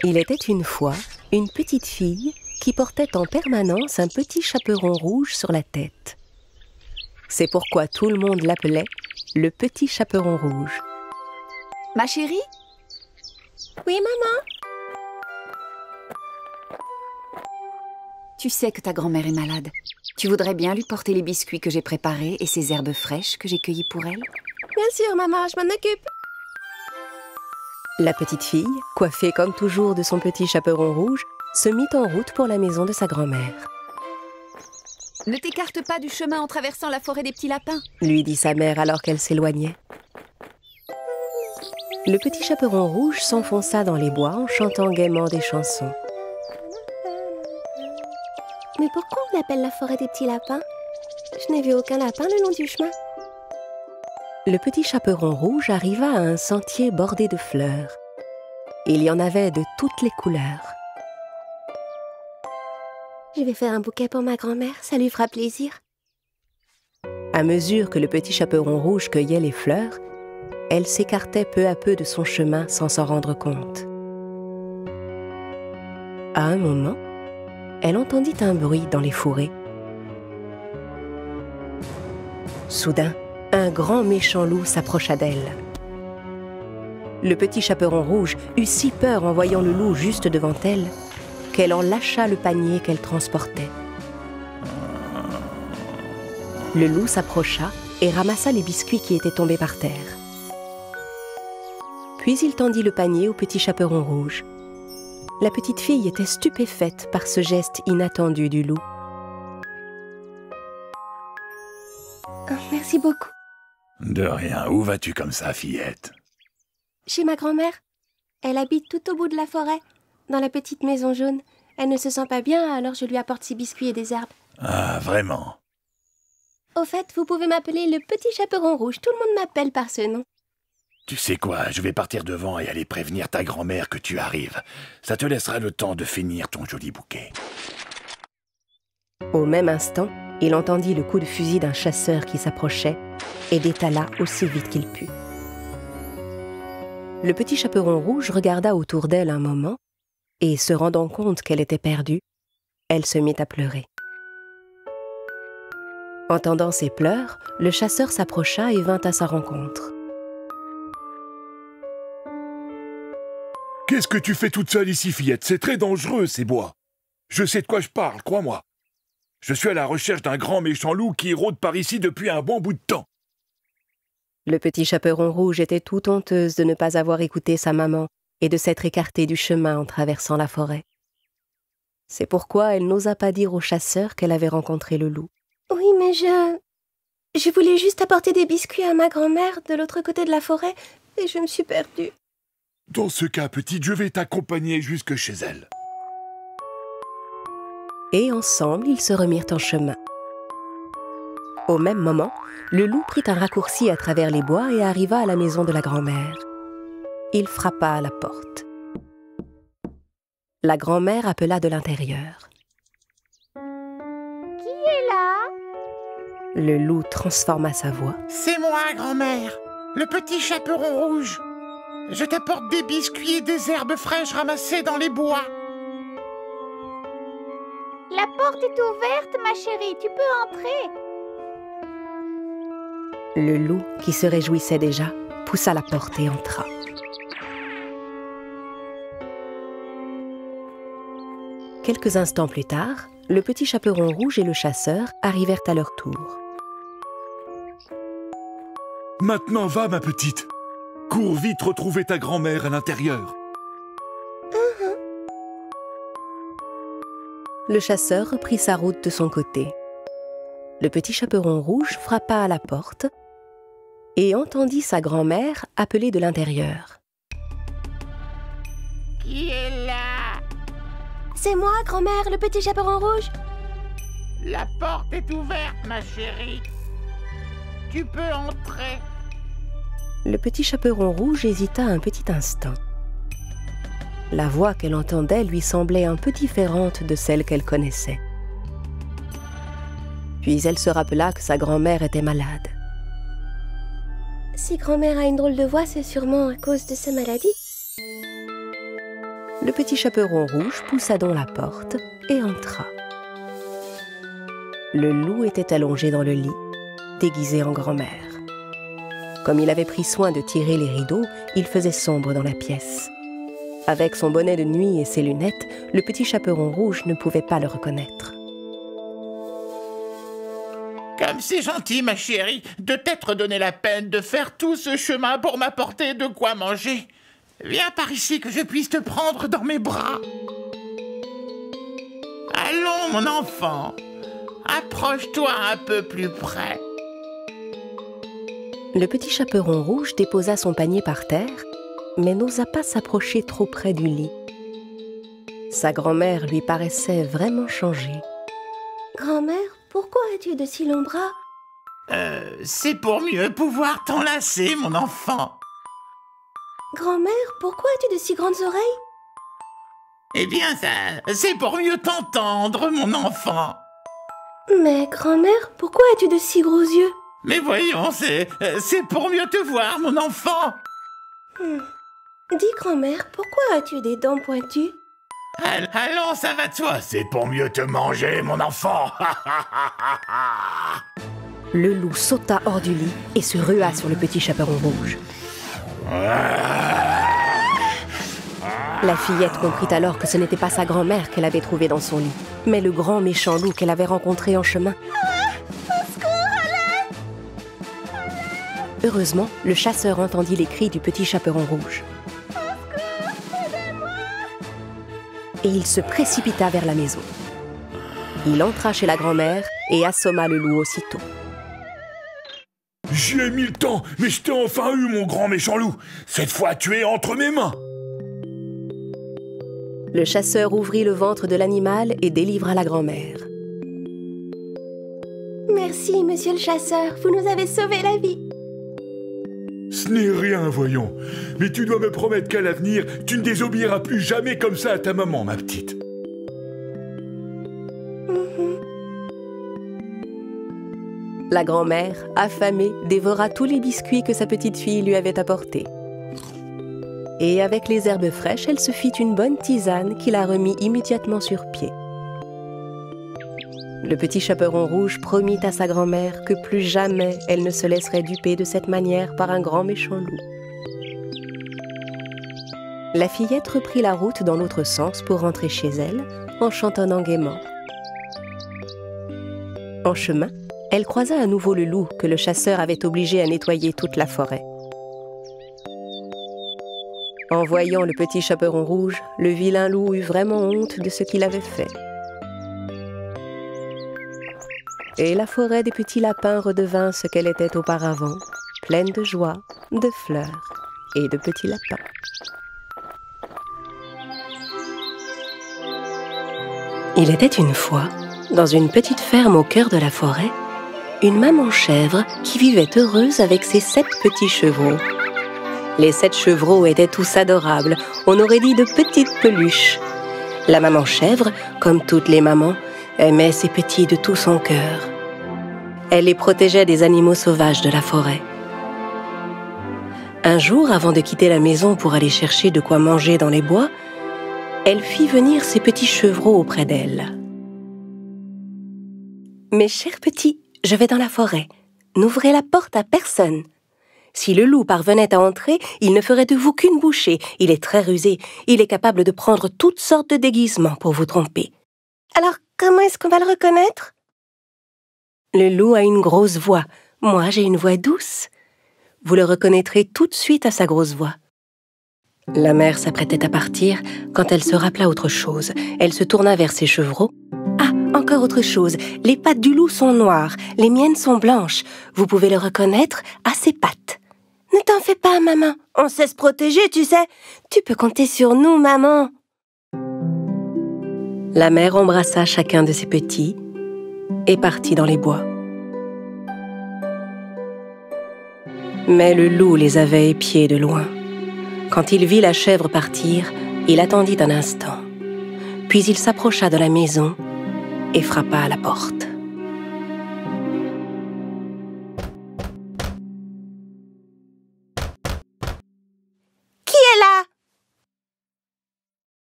Il était une fois une petite fille qui portait en permanence un petit chaperon rouge sur la tête. C'est pourquoi tout le monde l'appelait le petit chaperon rouge. Ma chérie? Oui, maman? Tu sais que ta grand-mère est malade. Tu voudrais bien lui porter les biscuits que j'ai préparés et ces herbes fraîches que j'ai cueillies pour elle? Bien sûr, maman, je m'en occupe. La petite fille, coiffée comme toujours de son petit chaperon rouge, se mit en route pour la maison de sa grand-mère. Ne t'écarte pas du chemin en traversant la forêt des petits lapins, lui dit sa mère alors qu'elle s'éloignait. Le petit chaperon rouge s'enfonça dans les bois en chantant gaiement des chansons. Mais pourquoi on l'appelle la forêt des petits lapins? Je n'ai vu aucun lapin le long du chemin. Le petit chaperon rouge arriva à un sentier bordé de fleurs. Il y en avait de toutes les couleurs. Je vais faire un bouquet pour ma grand-mère, ça lui fera plaisir. À mesure que le petit chaperon rouge cueillait les fleurs, elle s'écartait peu à peu de son chemin sans s'en rendre compte. À un moment, elle entendit un bruit dans les fourrés. Soudain, un grand méchant loup s'approcha d'elle. Le petit chaperon rouge eut si peur en voyant le loup juste devant elle qu'elle en lâcha le panier qu'elle transportait. Le loup s'approcha et ramassa les biscuits qui étaient tombés par terre. Puis il tendit le panier au petit chaperon rouge. La petite fille était stupéfaite par ce geste inattendu du loup. Oh, merci beaucoup. De rien, où vas-tu comme ça, fillette? Chez ma grand-mère. Elle habite tout au bout de la forêt, dans la petite maison jaune. Elle ne se sent pas bien, alors je lui apporte ses biscuits et des herbes. Ah, vraiment? Au fait, vous pouvez m'appeler le petit chaperon rouge. Tout le monde m'appelle par ce nom. Tu sais quoi, je vais partir devant et aller prévenir ta grand-mère que tu arrives. Ça te laissera le temps de finir ton joli bouquet. Au même instant, il entendit le coup de fusil d'un chasseur qui s'approchait et détala aussi vite qu'il put. Le petit chaperon rouge regarda autour d'elle un moment et, se rendant compte qu'elle était perdue, elle se mit à pleurer. Entendant ses pleurs, le chasseur s'approcha et vint à sa rencontre. « Qu'est-ce que tu fais toute seule ici, fillette? C'est très dangereux, ces bois. Je sais de quoi je parle, crois-moi. Je suis à la recherche d'un grand méchant loup qui rôde par ici depuis un bon bout de temps. » Le petit chaperon rouge était tout honteuse de ne pas avoir écouté sa maman et de s'être écartée du chemin en traversant la forêt. C'est pourquoi elle n'osa pas dire au chasseur qu'elle avait rencontré le loup. Oui, mais je voulais juste apporter des biscuits à ma grand-mère de l'autre côté de la forêt et je me suis perdue. Dans ce cas, petite, je vais t'accompagner jusque chez elle. Et ensemble, ils se remirent en chemin. Au même moment, le loup prit un raccourci à travers les bois et arriva à la maison de la grand-mère. Il frappa à la porte. La grand-mère appela de l'intérieur. Qui est là? Le loup transforma sa voix. C'est moi, grand-mère, le petit chaperon rouge. Je t'apporte des biscuits et des herbes fraîches ramassées dans les bois. La porte est ouverte, ma chérie, tu peux entrer. Le loup, qui se réjouissait déjà, poussa la porte et entra. Quelques instants plus tard, le petit chaperon rouge et le chasseur arrivèrent à leur tour. « Maintenant, va, ma petite. Cours vite retrouver ta grand-mère à l'intérieur. » Le chasseur reprit sa route de son côté. Le petit chaperon rouge frappa à la porte et entendit sa grand-mère appeler de l'intérieur. Qui est là? C'est moi, grand-mère, le petit chaperon rouge. La porte est ouverte, ma chérie. Tu peux entrer. Le petit chaperon rouge hésita un petit instant. La voix qu'elle entendait lui semblait un peu différente de celle qu'elle connaissait. Puis elle se rappela que sa grand-mère était malade. Si grand-mère a une drôle de voix, c'est sûrement à cause de sa maladie. le petit chaperon rouge poussa donc la porte et entra. Le loup était allongé dans le lit, déguisé en grand-mère. Comme il avait pris soin de tirer les rideaux, il faisait sombre dans la pièce. Avec son bonnet de nuit et ses lunettes, le petit chaperon rouge ne pouvait pas le reconnaître. Comme c'est gentil, ma chérie, de t'être donné la peine de faire tout ce chemin pour m'apporter de quoi manger. Viens par ici que je puisse te prendre dans mes bras. Allons, mon enfant, approche-toi un peu plus près. Le petit chaperon rouge déposa son panier par terre, mais n'osa pas s'approcher trop près du lit. Sa grand-mère lui paraissait vraiment changée. Grand-mère, pourquoi as-tu de si longs bras? C'est pour mieux pouvoir t'enlacer, mon enfant. Grand-mère, pourquoi as-tu de si grandes oreilles? Eh bien, c'est pour mieux t'entendre, mon enfant. Mais grand-mère, pourquoi as-tu de si gros yeux? Mais voyons, c'est pour mieux te voir, mon enfant. Dis, grand-mère, pourquoi as-tu des dents pointues? Allons, ça va de soi, c'est pour mieux te manger, mon enfant. Le loup sauta hors du lit et se rua sur le petit chaperon rouge. La fillette comprit alors que ce n'était pas sa grand-mère qu'elle avait trouvée dans son lit, mais le grand méchant loup qu'elle avait rencontré en chemin. Heureusement, le chasseur entendit les cris du petit chaperon rouge. Et il se précipita vers la maison. Il entra chez la grand-mère et assomma le loup aussitôt. J'y ai mis le temps, mais je t'ai enfin eu, mon grand méchant loup. Cette fois, tu es entre mes mains. Le chasseur ouvrit le ventre de l'animal et délivra la grand-mère. Merci, monsieur le chasseur, vous nous avez sauvé la vie. Ce n'est rien, voyons. Mais tu dois me promettre qu'à l'avenir, tu ne désobéiras plus jamais comme ça à ta maman, ma petite. La grand-mère, affamée, dévora tous les biscuits que sa petite fille lui avait apportés. Et avec les herbes fraîches, elle se fit une bonne tisane qui la remit immédiatement sur pied. Le petit chaperon rouge promit à sa grand-mère que plus jamais elle ne se laisserait duper de cette manière par un grand méchant loup. La fillette reprit la route dans l'autre sens pour rentrer chez elle, en chantonnant gaiement. En chemin, elle croisa à nouveau le loup que le chasseur avait obligé à nettoyer toute la forêt. En voyant le petit chaperon rouge, le vilain loup eut vraiment honte de ce qu'il avait fait. Et la forêt des petits lapins redevint ce qu'elle était auparavant, pleine de joie, de fleurs et de petits lapins. Il était une fois, dans une petite ferme au cœur de la forêt, une maman chèvre qui vivait heureuse avec ses 7 petits chevreaux. Les 7 chevreaux étaient tous adorables, on aurait dit de petites peluches. La maman chèvre, comme toutes les mamans, aimait ses petits de tout son cœur. Elle les protégeait des animaux sauvages de la forêt. Un jour, avant de quitter la maison pour aller chercher de quoi manger dans les bois, elle fit venir ses petits chevreaux auprès d'elle. « Mes chers petits, je vais dans la forêt. N'ouvrez la porte à personne. Si le loup parvenait à entrer, il ne ferait de vous qu'une bouchée. Il est très rusé. Il est capable de prendre toutes sortes de déguisements pour vous tromper. Alors, comment est-ce qu'on va le reconnaître? Le loup a une grosse voix. Moi, j'ai une voix douce. Vous le reconnaîtrez tout de suite à sa grosse voix. » La mère s'apprêtait à partir quand elle se rappela autre chose. Elle se tourna vers ses chevreaux. « Ah, encore autre chose. Les pattes du loup sont noires. Les miennes sont blanches. Vous pouvez le reconnaître à ses pattes. » « Ne t'en fais pas, maman. On sait se protéger, tu sais. Tu peux compter sur nous, maman. » La mère embrassa chacun de ses petits et partit dans les bois. Mais le loup les avait épiés de loin. Quand il vit la chèvre partir, il attendit un instant. Puis il s'approcha de la maison et frappa à la porte.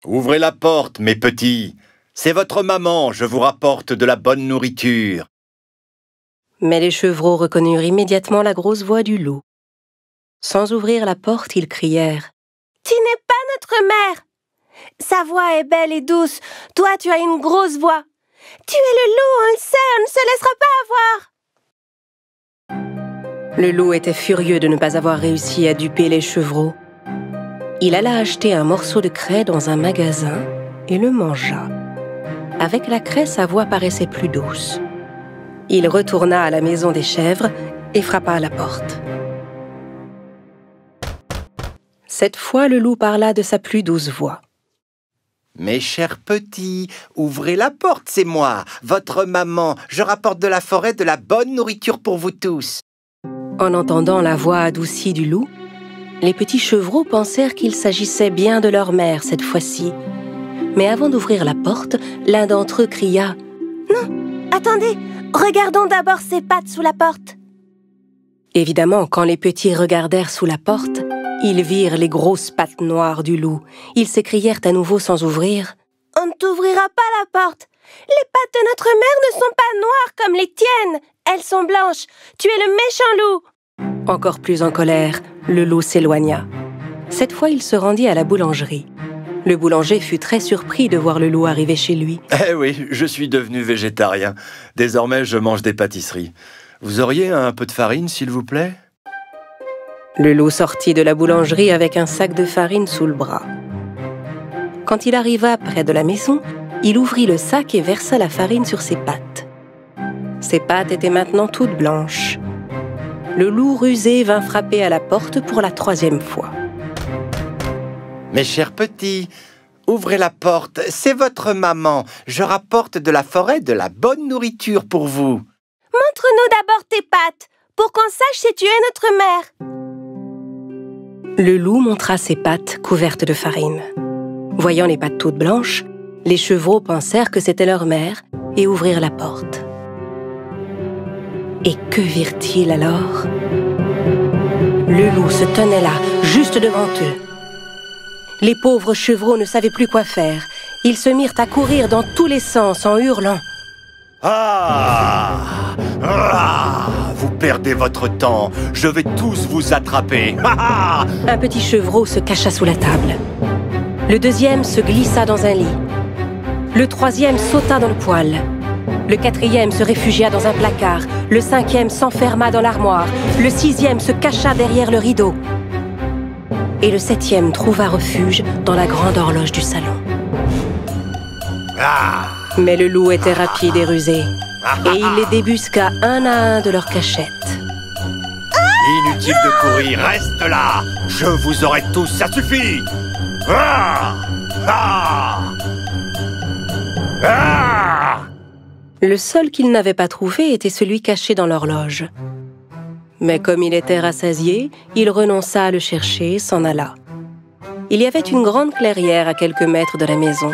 Ouvrez la porte, mes petits. C'est votre maman, je vous rapporte de la bonne nourriture. Mais les chevreaux reconnurent immédiatement la grosse voix du loup. Sans ouvrir la porte, ils crièrent « Tu n'es pas notre mère! Sa voix est belle et douce, toi tu as une grosse voix. Tu es le loup, on le sait, on ne se laissera pas avoir! » Le loup était furieux de ne pas avoir réussi à duper les chevreaux. Il alla acheter un morceau de craie dans un magasin et le mangea. Avec la craie, sa voix paraissait plus douce. Il retourna à la maison des chèvres et frappa à la porte. Cette fois, le loup parla de sa plus douce voix. « Mes chers petits, ouvrez la porte, c'est moi, votre maman. Je rapporte de la forêt de la bonne nourriture pour vous tous. » En entendant la voix adoucie du loup, les petits chevreaux pensèrent qu'il s'agissait bien de leur mère cette fois-ci. Mais avant d'ouvrir la porte, l'un d'entre eux cria « Non, attendez, regardons d'abord ses pattes sous la porte. » Évidemment, quand les petits regardèrent sous la porte, ils virent les grosses pattes noires du loup. Ils s'écrièrent à nouveau sans ouvrir « On ne t'ouvrira pas la porte. Les pattes de notre mère ne sont pas noires comme les tiennes. Elles sont blanches. Tu es le méchant loup. » Encore plus en colère, le loup s'éloigna. Cette fois, il se rendit à la boulangerie. Le boulanger fut très surpris de voir le loup arriver chez lui. Eh oui, je suis devenu végétarien. Désormais, je mange des pâtisseries. Vous auriez un peu de farine, s'il vous plaît ? Le loup sortit de la boulangerie avec un sac de farine sous le bras. Quand il arriva près de la maison, il ouvrit le sac et versa la farine sur ses pattes. Ses pattes étaient maintenant toutes blanches. Le loup rusé vint frapper à la porte pour la 3e fois. « Mes chers petits, ouvrez la porte, c'est votre maman. Je rapporte de la forêt de la bonne nourriture pour vous. » « Montre-nous d'abord tes pattes, pour qu'on sache si tu es notre mère. » Le loup montra ses pattes couvertes de farine. Voyant les pattes toutes blanches, les chevreaux pensèrent que c'était leur mère et ouvrirent la porte. Et que virent-ils alors? Le loup se tenait là, juste devant eux. Les pauvres chevreaux ne savaient plus quoi faire. Ils se mirent à courir dans tous les sens en hurlant. Ah! Ah! Vous perdez votre temps. Je vais tous vous attraper. Un petit chevreau se cacha sous la table. Le deuxième se glissa dans un lit. Le troisième sauta dans le poêle. Le quatrième se réfugia dans un placard. Le 5e s'enferma dans l'armoire. Le 6e se cacha derrière le rideau. Et le 7e trouva refuge dans la grande horloge du salon. Mais le loup était rapide et rusé. Et il les débusqua un à un de leur cachette. Inutile de courir, reste là. Je vous aurai tous, ça suffit. Le seul qu'il n'avait pas trouvé était celui caché dans l'horloge. Mais comme il était rassasié, il renonça à le chercher et s'en alla. Il y avait une grande clairière à quelques mètres de la maison.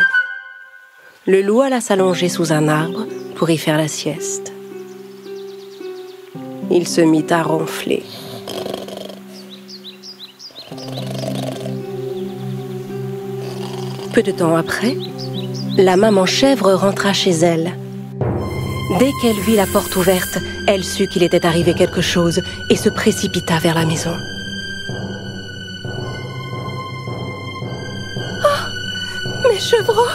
Le loup alla s'allonger sous un arbre pour y faire la sieste. Il se mit à ronfler. Peu de temps après, la maman chèvre rentra chez elle. Dès qu'elle vit la porte ouverte, elle sut qu'il était arrivé quelque chose et se précipita vers la maison. Oh, mes chevreaux!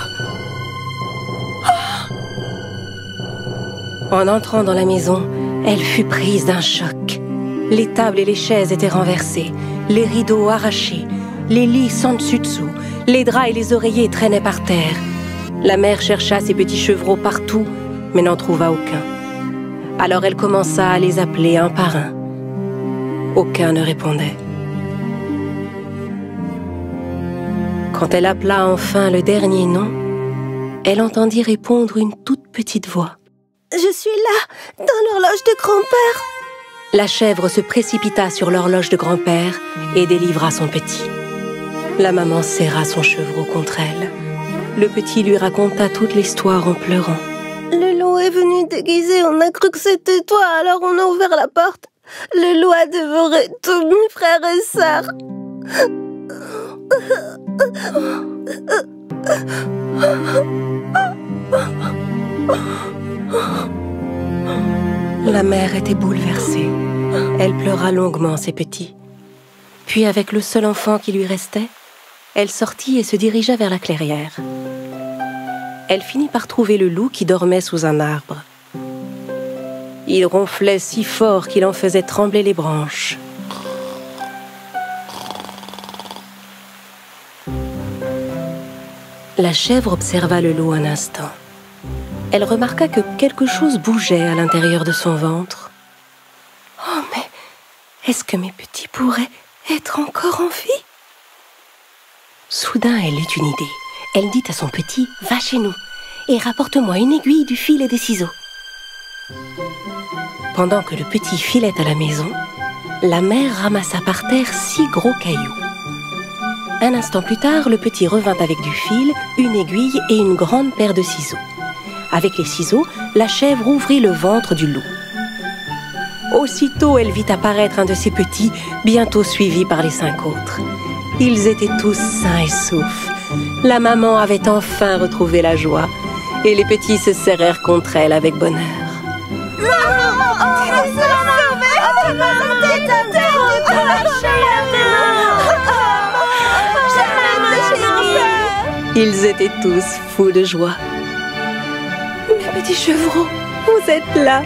En entrant dans la maison, elle fut prise d'un choc. Les tables et les chaises étaient renversées, les rideaux arrachés, les lits sans dessus-dessous, les draps et les oreillers traînaient par terre. La mère chercha ses petits chevreaux partout, mais n'en trouva aucun. Alors elle commença à les appeler un par un. Aucun ne répondait. Quand elle appela enfin le dernier nom, elle entendit répondre une toute petite voix. « Je suis là, dans l'horloge de grand-père !» La chèvre se précipita sur l'horloge de grand-père et délivra son petit. La maman serra son chevreau contre elle. Le petit lui raconta toute l'histoire en pleurant. « Le loup est venu déguisé, on a cru que c'était toi, alors on a ouvert la porte. Le loup a dévoré tous mes frères et sœurs. » La mère était bouleversée. Elle pleura longuement ses petits. Puis, avec le seul enfant qui lui restait, elle sortit et se dirigea vers la clairière. Elle finit par trouver le loup qui dormait sous un arbre. Il ronflait si fort qu'il en faisait trembler les branches. La chèvre observa le loup un instant. Elle remarqua que quelque chose bougeait à l'intérieur de son ventre. « Oh, mais est-ce que mes petits pourraient être encore en vie ?» Soudain, elle eut une idée. Elle dit à son petit « Va chez nous et rapporte-moi une aiguille, du fil et des ciseaux. » Pendant que le petit filait à la maison, la mère ramassa par terre 6 gros cailloux. Un instant plus tard, le petit revint avec du fil, une aiguille et une grande paire de ciseaux. Avec les ciseaux, la chèvre ouvrit le ventre du loup. Aussitôt, elle vit apparaître un de ses petits, bientôt suivi par les 5 autres. Ils étaient tous sains et saufs. La maman avait enfin retrouvé la joie, et les petits se serrèrent contre elle avec bonheur. Ils étaient tous fous de joie. Mes petits chevreaux, vous êtes là.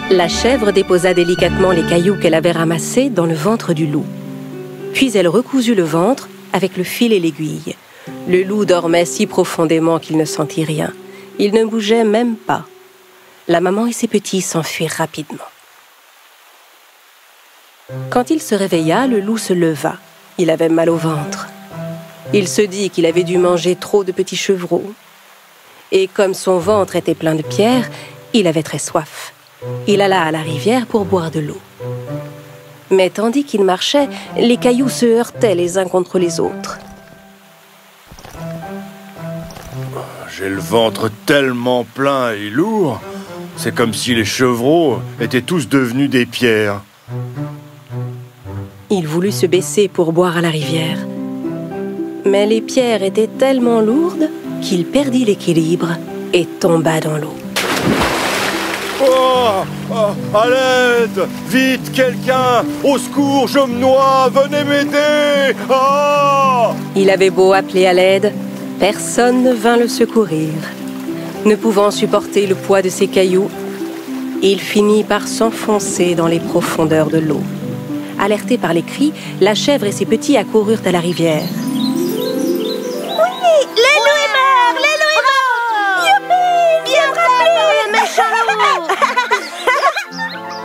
La chèvre déposa délicatement les cailloux qu'elle avait ramassés dans le ventre du loup. Puis elle recoulut le ventre avec le fil et l'aiguille. Le loup dormait si profondément qu'il ne sentit rien. Il ne bougeait même pas. La maman et ses petits s'enfuirent rapidement. Quand il se réveilla, le loup se leva. Il avait mal au ventre. Il se dit qu'il avait dû manger trop de petits chevreaux. Et comme son ventre était plein de pierres, il avait très soif. Il alla à la rivière pour boire de l'eau. Mais tandis qu'il marchait, les cailloux se heurtaient les uns contre les autres. J'ai le ventre tellement plein et lourd. C'est comme si les chevreaux étaient tous devenus des pierres. Il voulut se baisser pour boire à la rivière. Mais les pierres étaient tellement lourdes qu'il perdit l'équilibre et tomba dans l'eau. Oh, à l'aide! Vite, quelqu'un! Au secours, je me noie! Venez m'aider! Oh! Il avait beau appeler à l'aide, personne ne vint le secourir. Ne pouvant supporter le poids de ses cailloux, il finit par s'enfoncer dans les profondeurs de l'eau. Alertés par les cris, la chèvre et ses petits accoururent à la rivière. Oui, le loup est mort! Le loup est mort! Youpi! Bien rappelé, méchant loup!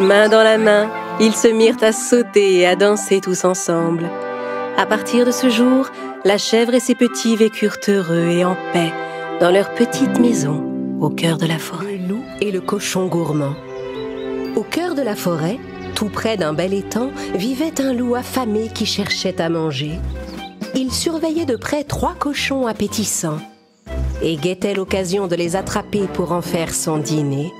Main dans la main, ils se mirent à sauter et à danser tous ensemble. À partir de ce jour, la chèvre et ses petits vécurent heureux et en paix dans leur petite maison au cœur de la forêt. Le loup et le cochon gourmand. Au cœur de la forêt, tout près d'un bel étang, vivait un loup affamé qui cherchait à manger. Il surveillait de près 3 cochons appétissants et guettait l'occasion de les attraper pour en faire son dîner.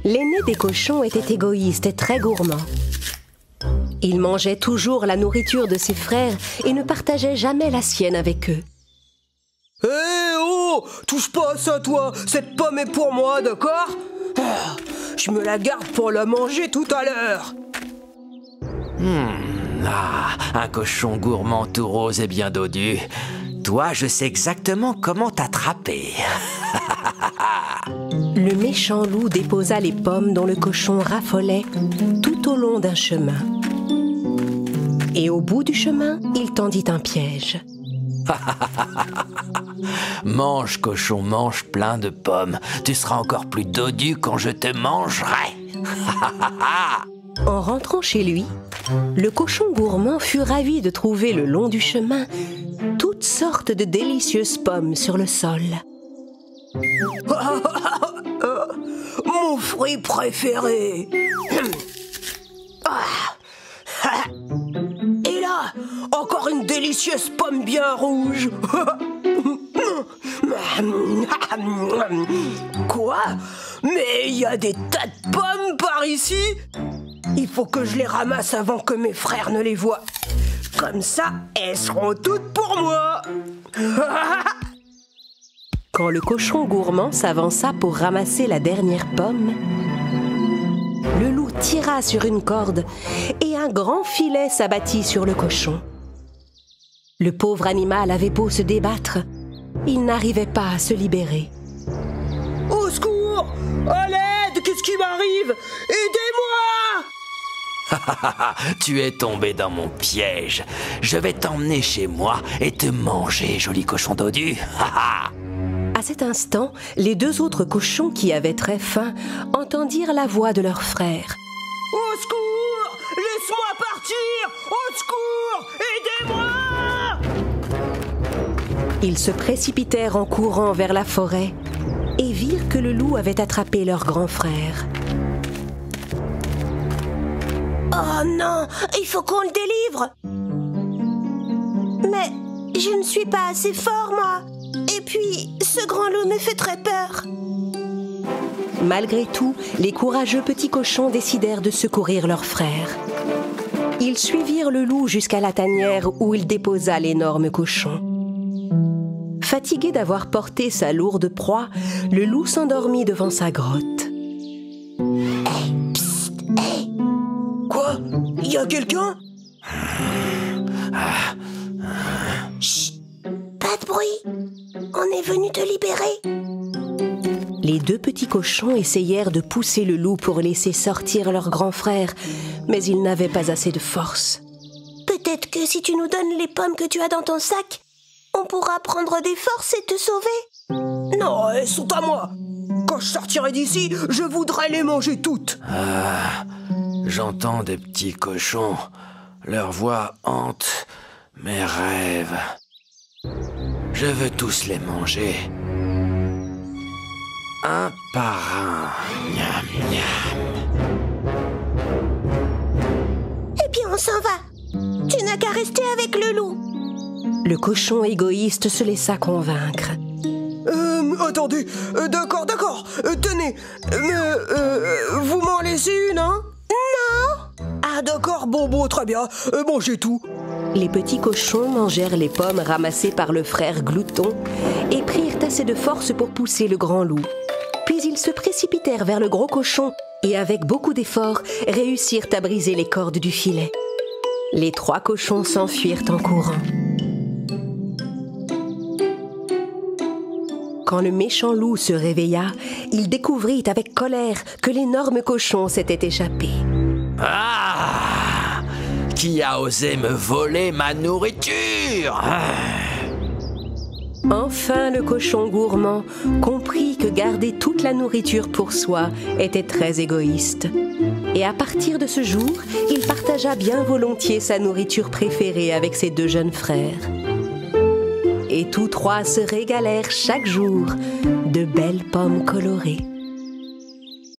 L'aîné des cochons était égoïste et très gourmand. Il mangeait toujours la nourriture de ses frères et ne partageait jamais la sienne avec eux. Hé oh! Touche pas à ça, toi! Cette pomme est pour moi, d'accord? Je me la garde pour la manger tout à l'heure. Un cochon gourmand tout rose et bien dodu. Toi, je sais exactement comment t'attraper. Le méchant loup déposa les pommes dont le cochon raffolait tout au long d'un chemin. Et au bout du chemin, il tendit un piège. Mange, cochon, mange plein de pommes. Tu seras encore plus dodu quand je te mangerai. En rentrant chez lui, le cochon gourmand fut ravi de trouver le long du chemin toutes sortes de délicieuses pommes sur le sol. Mon fruit préféré. Et là, encore une délicieuse pomme bien rouge. Quoi? Mais il y a des tas de pommes par ici? Il faut que je les ramasse avant que mes frères ne les voient. Comme ça, elles seront toutes pour moi. Quand le cochon gourmand s'avança pour ramasser la dernière pomme, le loup tira sur une corde et un grand filet s'abattit sur le cochon. Le pauvre animal avait beau se débattre, il n'arrivait pas à se libérer. Au secours! À l'aide! Qu'est-ce qui m'arrive? Aidez-moi! Tu es tombé dans mon piège. Je vais t'emmener chez moi et te manger, joli cochon dodu. À cet instant, les deux autres cochons qui avaient très faim entendirent la voix de leur frère. Au secours! Laisse-moi partir! Au secours! Aidez-moi! Ils se précipitèrent en courant vers la forêt et virent que le loup avait attrapé leur grand frère. Oh non, il faut qu'on le délivre. Mais je ne suis pas assez fort, moi. Et puis, ce grand loup me fait très peur. Malgré tout, les courageux petits cochons décidèrent de secourir leur frère. Ils suivirent le loup jusqu'à la tanière où il déposa l'énorme cochon. Fatigué d'avoir porté sa lourde proie, le loup s'endormit devant sa grotte. Hey, psst, hey. Quoi? Il y a quelqu'un? Chut, pas de bruit. On est venu te libérer. Les deux petits cochons essayèrent de pousser le loup pour laisser sortir leur grand frère, mais ils n'avaient pas assez de force. Peut-être que si tu nous donnes les pommes que tu as dans ton sac, on pourra prendre des forces et te sauver. Non, elles sont à moi. Quand je sortirai d'ici, je voudrais les manger toutes. J'entends des petits cochons. Leur voix hante mes rêves. Je veux tous les manger. Un par un. Miam, miam. Eh bien, on s'en va. Tu n'as qu'à rester avec le loup. Le cochon égoïste se laissa convaincre. Attendez, d'accord, tenez, vous m'en laissez une, hein? Non. Ah d'accord, bon, très bien, mangez tout. Les petits cochons mangèrent les pommes ramassées par le frère glouton et prirent assez de force pour pousser le grand loup. Puis ils se précipitèrent vers le gros cochon et avec beaucoup d'efforts réussirent à briser les cordes du filet. Les trois cochons s'enfuirent en courant. Quand le méchant loup se réveilla, il découvrit avec colère que l'énorme cochon s'était échappé. Ah! Qui a osé me voler ma nourriture? Enfin, le cochon gourmand comprit que garder toute la nourriture pour soi était très égoïste. Et à partir de ce jour, il partagea bien volontiers sa nourriture préférée avec ses deux jeunes frères. Et tous trois se régalèrent chaque jour de belles pommes colorées.